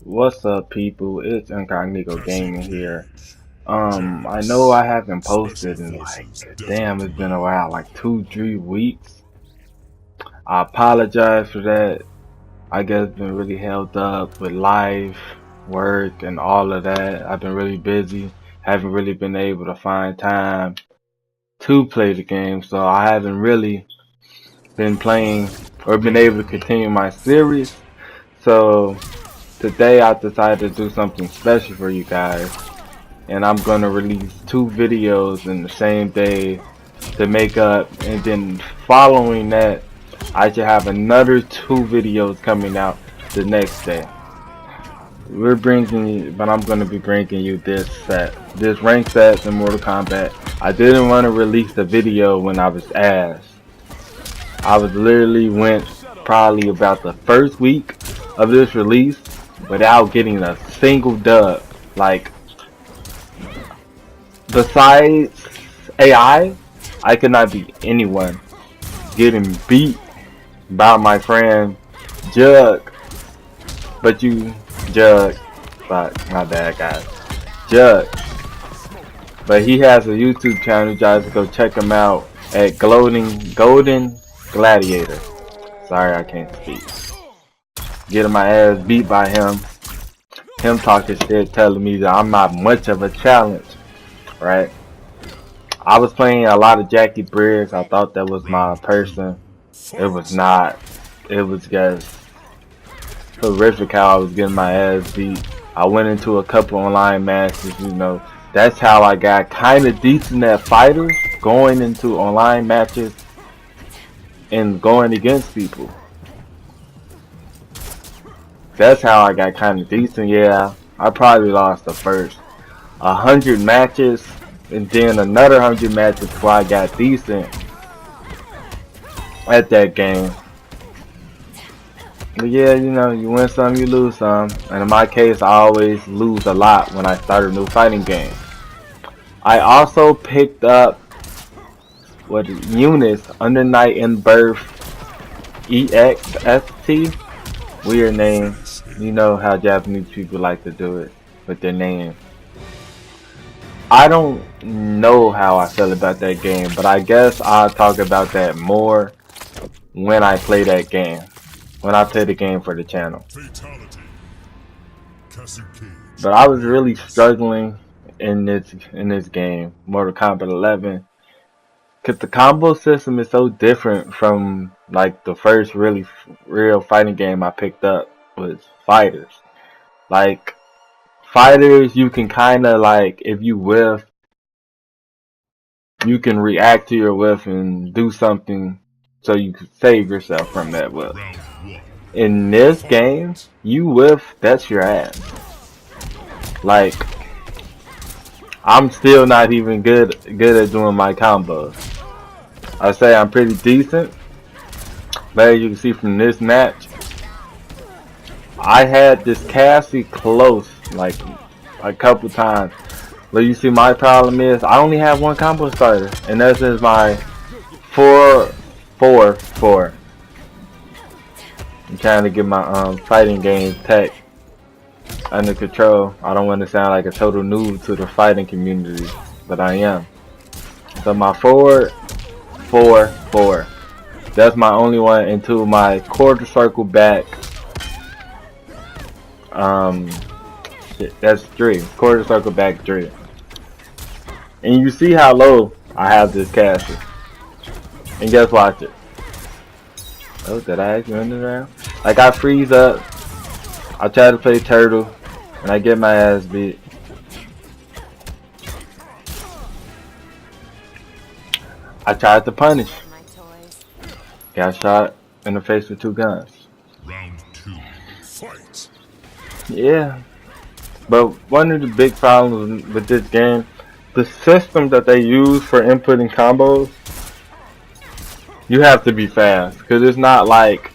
What's up, people? It's Incognito Gaming here. I know I haven't posted in damn, it's been a while, like 2-3 weeks. I apologize for that. I guess been really held up with life, work, and all of that. I've been really busy. Haven't really been able to find time to play the game, so I haven't really been playing or been able to continue my series. So today I decided to do something special for you guys, and I'm gonna release 2 videos in the same day to make up, and then following that I should have another 2 videos coming out the next day. But I'm gonna be bringing you this rank set in Mortal Kombat. I didn't want to release the video when I was asked. I was literally went probably about the first week of this release without getting a single dub. Like, besides I could not beat anyone. Getting beat by my friend Jug, but my bad guys, Jug. But he has a YouTube channel. You guys go check him out at Golden Gladiator. Sorry, I can't speak. Getting my ass beat by him. Him talking shit, telling me that I'm not much of a challenge, right? I was playing a lot of Jackie Briggs. I thought that was my person. It was not. It was just horrific how I was getting my ass beat. I went into a couple online matches, That's how I got kind of decent at fighters, going into online matches and going against people. That's how I got kind of decent. Yeah, I probably lost the first 100 matches, and then another 100 matches before I got decent at that game. But yeah, you win some, you lose some. And in my case, I always lose a lot when I start a new fighting game. I also picked up Eunice Under Night in Birth EXST. Weird name. You know how Japanese people like to do it with their name. I don't know how I feel about that game, but I guess I'll talk about that more when I play that game. When I play the game for the channel. But I was really struggling in this game, Mortal Kombat 11, because the combo system is so different from like the first real fighting game I picked up was Fighters. Like, Fighters, you can kind of, like, if you whiff, you can react to your whiff and do something so you can save yourself from that whiff. In this game, you whiff, that's your ass. Like, I'm still not even good at doing my combos. I say I'm pretty decent, but as you can see from this match, I had this Cassie close like a couple times. But you see, my problem is I only have one combo starter, and this is my 4-4-4. I'm trying to get my fighting game tech under control. I don't want to sound like a total noob to the fighting community, but I am. So my 4-4-4. That's my only one into my quarter circle back. That's 3. Quarter circle back 3. And you see how low I have this castle. And just watch it. Oh, did I actually run it around? Like, I freeze up. I try to play turtle, and I get my ass beat. I tried to punish. Got shot in the face with 2 guns. Round 2, fight. Yeah. But one of the big problems with this game, the system that they use for inputting combos, you have to be fast, because it's not like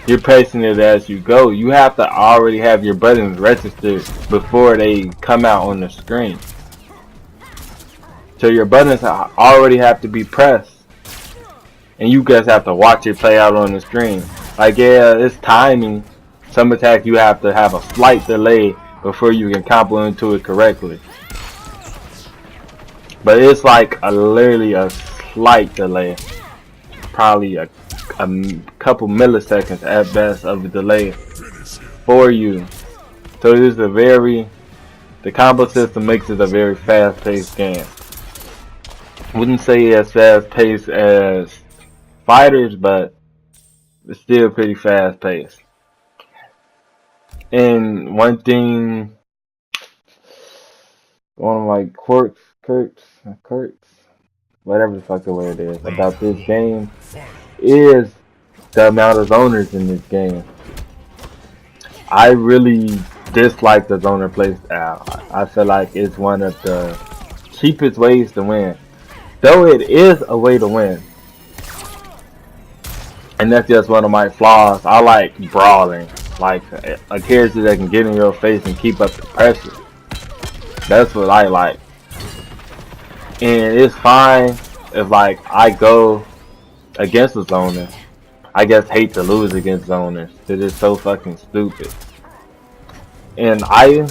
you're pressing it as you go. You have to already have your buttons registered before they come out on the screen. So your buttons already have to be pressed, and you guys have to watch it play out on the screen. Like, yeah, it's timing, Some attack you have to have a slight delay before you can combo into it correctly. But it's like literally a slight delay. Probably a couple milliseconds at best of a delay for you. So it is the combo system makes it a very fast-paced game. Wouldn't say as fast-paced as fighters, but it's still pretty fast-paced. And one thing, one of my quirks, whatever the fuck the word is, about this game is the amount of zoners in this game. I really dislike the zoner playstyle. I feel like it's one of the cheapest ways to win. Though it is a way to win. And that's just one of my flaws. I like brawling. Like a character that can get in your face and keep up the pressure. That's what I like. And it's fine if like I go against a zoner. I just hate to lose against zoners. It is so fucking stupid. And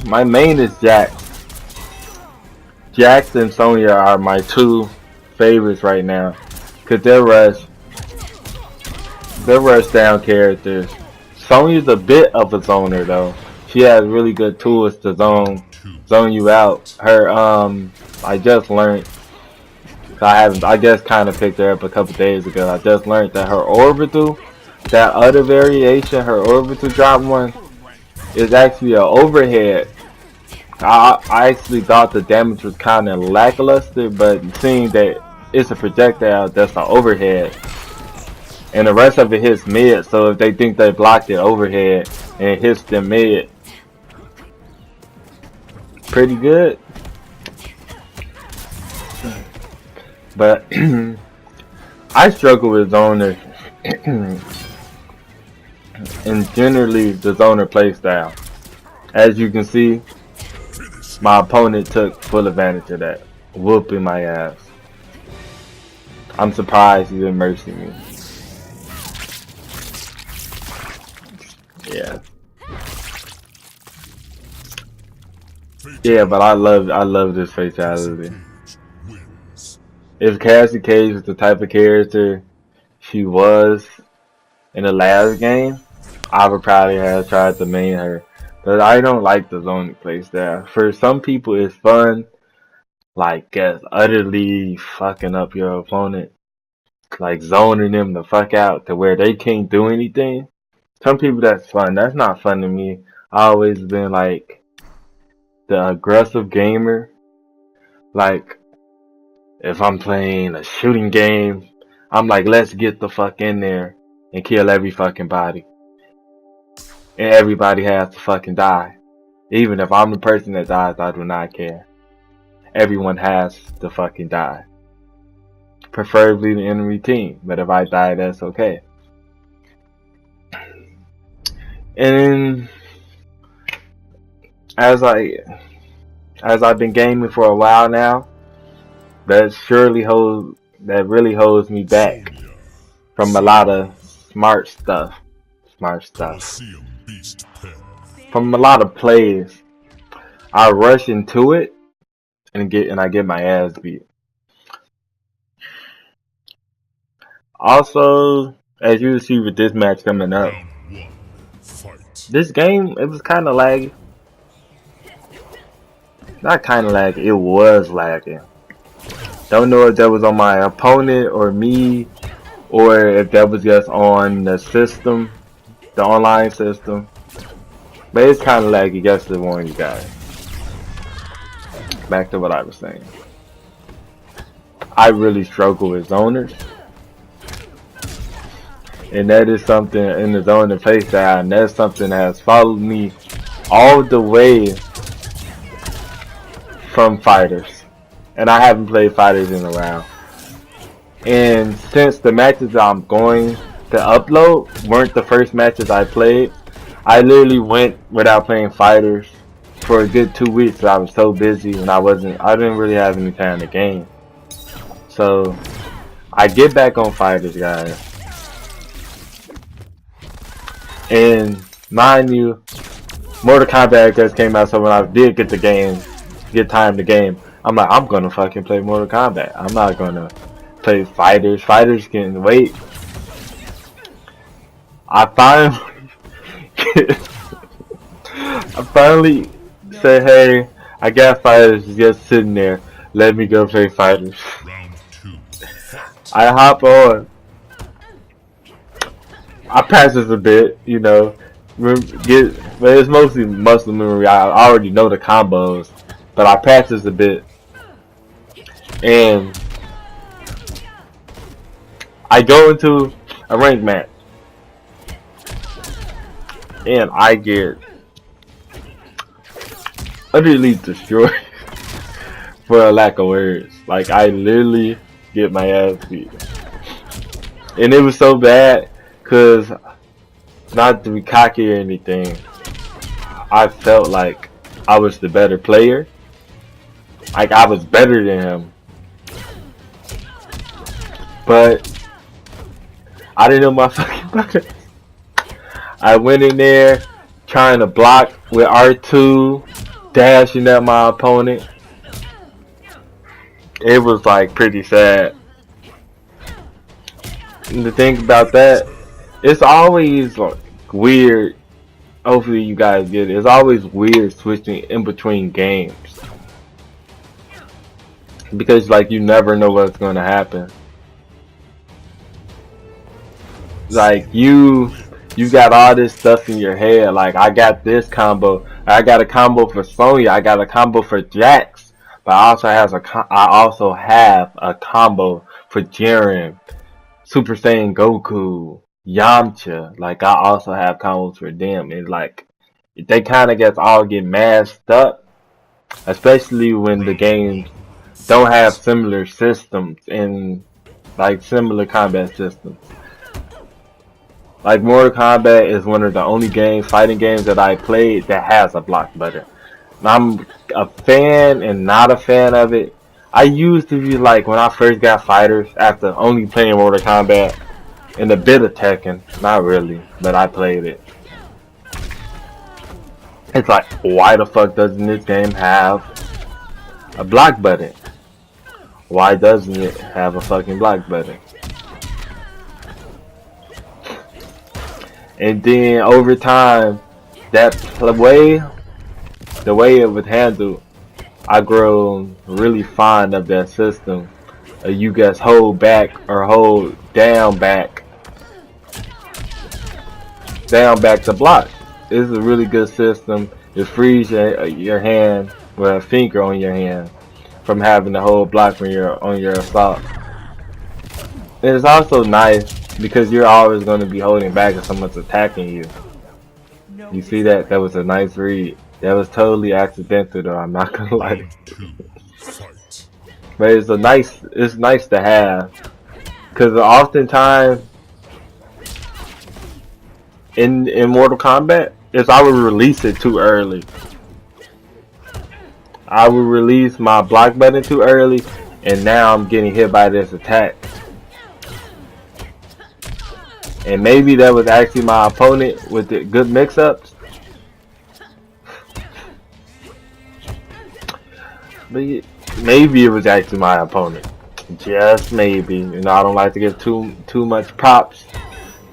my main is Jax. Jax and Sonya are my two favorites right now. Cause they're rush down characters. Sonya's a bit of a zoner though. She has really good tools to zone you out. Her I just learned. I just kind of picked her up a couple days ago. I just learned that her orbital, that other variation, her orbital drop one, is actually an overhead. I actually thought the damage was kind of lackluster, but seeing that it's a projectile that's an overhead, and the rest of it hits mid, so if they think they blocked it overhead and it hits them mid, pretty good. But I struggle with zoners and generally the zoner playstyle. As you can see, my opponent took full advantage of that, whooping my ass. I'm surprised he didn't mercy me. Yeah. Yeah, but I love this fatality. If Cassie Cage was the type of character she was in the last game, I would probably have tried to main her. But I don't like the zoning playstyle. For some people it's fun, like just utterly fucking up your opponent. Like zoning them the fuck out to where they can't do anything. Some people that's fun. That's not fun to me. I always been like the aggressive gamer. Like if I'm playing a shooting game, I'm like, let's get the fuck in there and kill every fucking body. And everybody has to fucking die. Even if I'm the person that dies, I do not care. Everyone has to fucking die. Preferably the enemy team, but if I die, that's okay. And as I've been gaming for a while now, that really holds me back from a lot of smart stuff. From a lot of plays, I rush into it and I get my ass beat. Also, as you see with this match coming up, this game, it was kind of laggy. Not kind of laggy, it was lagging. Don't know if that was on my opponent or me, or if that was just on the system, the online system. But it's kind of laggy, just to warn you guys. Back to what I was saying. I really struggle with zoners. And that is something in the zoner playstyle, and that's something that has followed me all the way from fighters. And I haven't played fighters in a while. And since the matches I'm going to upload weren't the first matches I played, I literally went without playing fighters for a good 2 weeks. I was so busy and I didn't really have any time to game. So I get back on fighters, guys. And Mind you, Mortal Kombat just came out, so when I did get the game, get time to game, I'm like, I'm gonna fucking play Mortal Kombat. I'm not gonna play fighters. Fighters can wait. I finally, I finally said, hey, I got fighters just sitting there. Let me go play fighters. Round 2. Fight. I hop on. I practice a bit, you know. But it's mostly muscle memory. I already know the combos, but I practice a bit, and I go into a rank match, and I get utterly destroyed for a lack of words. Like I literally get my ass beat, and it was so bad because not to be cocky or anything, I felt like I was the better player. Like I was better than him. But I didn't know my fucking buttons. I went in there trying to block with R2, dashing at my opponent. It was like pretty sad. And the thing about that, it's always like weird. Hopefully you guys get it. It's always weird switching in between games, because like you never know what's gonna happen. Like you got all this stuff in your head. Like I got this combo. I got a combo for Sonya. I got a combo for Jax. But I also have a combo for Jiren, Super Saiyan Goku, Yamcha. Like I also have combos for them. And like they kind of all get mashed up, especially when the games don't have similar systems and like similar combat systems. Like Mortal Kombat is one of the only fighting games that I played that has a block button. And I'm a fan and not a fan of it. I used to be like when I first got fighters after only playing Mortal Kombat and a bit of Tekken. Not really, but I played it. It's like, why the fuck doesn't this game have a block button? Why doesn't it have a fucking block button? And then over time, the way it was handled, I grown really fond of that system. You guys hold back or hold down back to block. It's a really good system. It frees your hand with a finger on your hand from having to hold block when you're on your assault. And it's also nice because you're always going to be holding back if someone's attacking you. You see that? That was a nice read. That was totally accidental though, I'm not gonna lie. But it's nice to have. Cause oftentimes in Mortal Kombat, is I would release it too early. I would release my block button too early, and now I'm getting hit by this attack. And maybe that was actually my opponent with the good mix-ups. But maybe it was actually my opponent. Just maybe. You know, I don't like to give too much props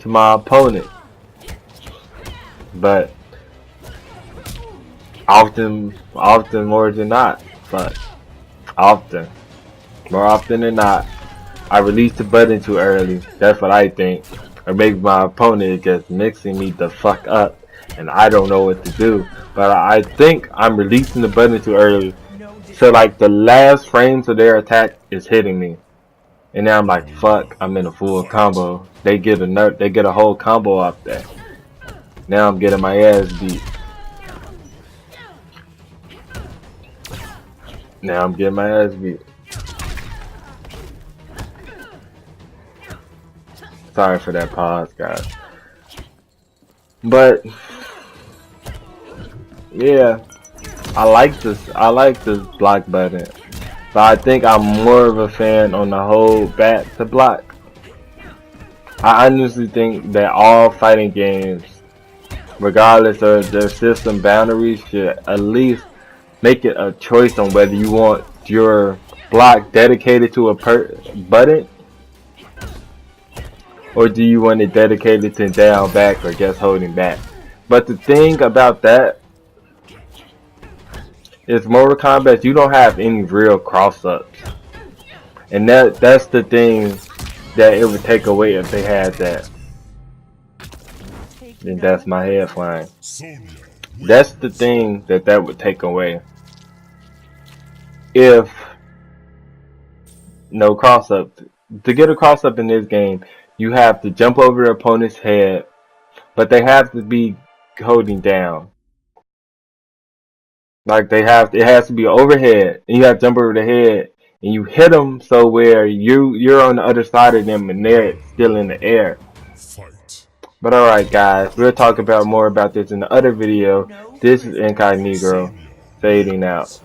to my opponent. But often more than not. But more often than not, I release the button too early. That's what I think. Or maybe my opponent is just mixing me the fuck up and I don't know what to do. But I think I'm releasing the button too early. So like the last frames of their attack is hitting me. And now I'm like, fuck, I'm in a full combo. They get a whole combo off that. Now I'm getting my ass beat. Sorry for that pause, guys. But yeah, I like this block button. But I think I'm more of a fan on the hold back to block. I honestly think that all fighting games regardless of their system boundaries, should at least make it a choice on whether you want your block dedicated to a button, or do you want it dedicated to down, back, or just holding back. But the thing about that is Mortal Kombat, you don't have any real cross-ups. And that's the thing that it would take away if they had that. And that's my head flying. That's the thing that would take away. If no cross-up. To get a cross-up in this game, you have to jump over the opponent's head, but they have to be holding down. Like it has to be overhead, and you have to jump over the head, and you hit them so where you're on the other side of them, and they're still in the air. But alright guys, we'll talk about more about this in the other video. This is Mk11 fading out.